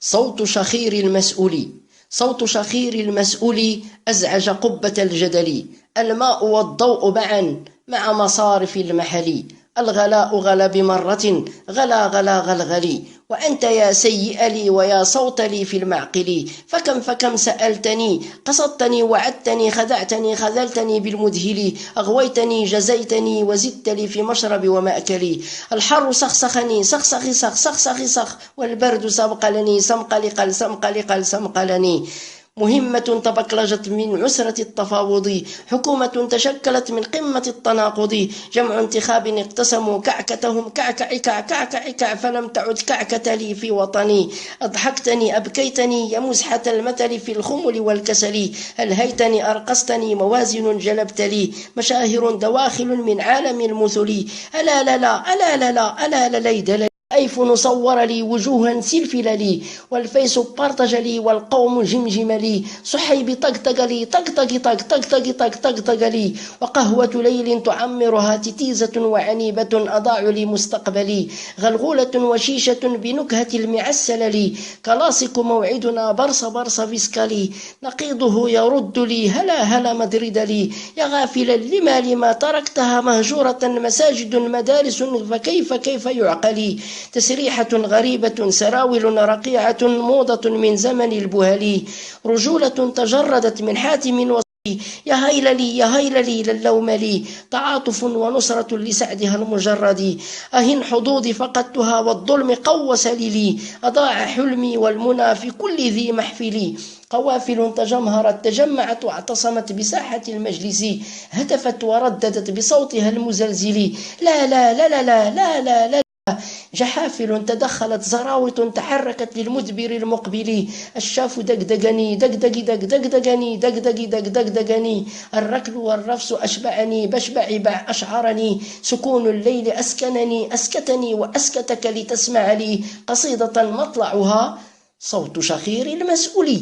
صوت شخير المسؤول، صوت شخير المسؤول أزعج قبة الجدل. الماء والضوء معا مع مصارف المحل. الغلاء غلا بمرة، غلا غلا غلغلي. وأنت يا سيئ لي ويا صوت لي في المعقل. فكم فكم سألتني، قصدتني وعدتني، خدعتني خذلتني بالمدهل. أغويتني جزيتني وزدت لي في مشرب ومأكلي. الحر سخسخني سخسخي سخ سخسخي سخ، والبرد سمقلني سمقلقل سمقلقل سمقلني. مهمة تبكلجت من عسرة التفاوض، حكومة تشكلت من قمة التناقض. جمع انتخاب اقتسموا كعكتهم كعكع كعكع كعكع، فلم تعد كعكة لي في وطني. أضحكتني أبكيتني يا مزحة المثل في الخمل والكسل. ألهيتني أرقصتني موازن جلبت لي، مشاهر دواخل من عالم المثل. ألا لا لا ألا لا لا ألا لا ليد أيفون صور لي وجوها سلفل لي، والفيس بارتج لي والقوم جمجم لي. صحيب طقطق لي طقطق طق طقطق طق طقطق لي، وقهوة ليل تعمرها تتيزة وعنيبة أضاع لي مستقبلي. غلغولة وشيشة بنكهة المعسل لي، كلاصق موعدنا برص برص فيسكالي. نقيضه يرد لي هلا هلا مدريد لي، يا غافلا لما تركتها مهجورة مساجد مدارس، فكيف كيف يعقلي. تسريحة غريبة سراول رقيعة موضة من زمن البهلي. رجولة تجردت من حاتم وصي، يا هيل لي يا هيل لي للوم لي. تعاطف ونصرة لسعدها المجرد، أهن حظوظي فقدتها والظلم قوس لي. أضاع حلمي والمنى في كل ذي محفلي. قوافل تجمهرت تجمعت واعتصمت بساحة المجلس، هتفت ورددت بصوتها المزلزل. لا لا لا لا لا لا لا, لا. جحافل تدخلت زراوط تحركت للمدبر المقبل. الشاف دقدقني دقدقي دقدقني دقدقي دقدقني. الركل والرفس أشبعني بشبع بع أشعرني. سكون الليل أسكنني أسكتني وأسكتك لتسمع لي. قصيدة مطلعها صوت شخير المسؤول.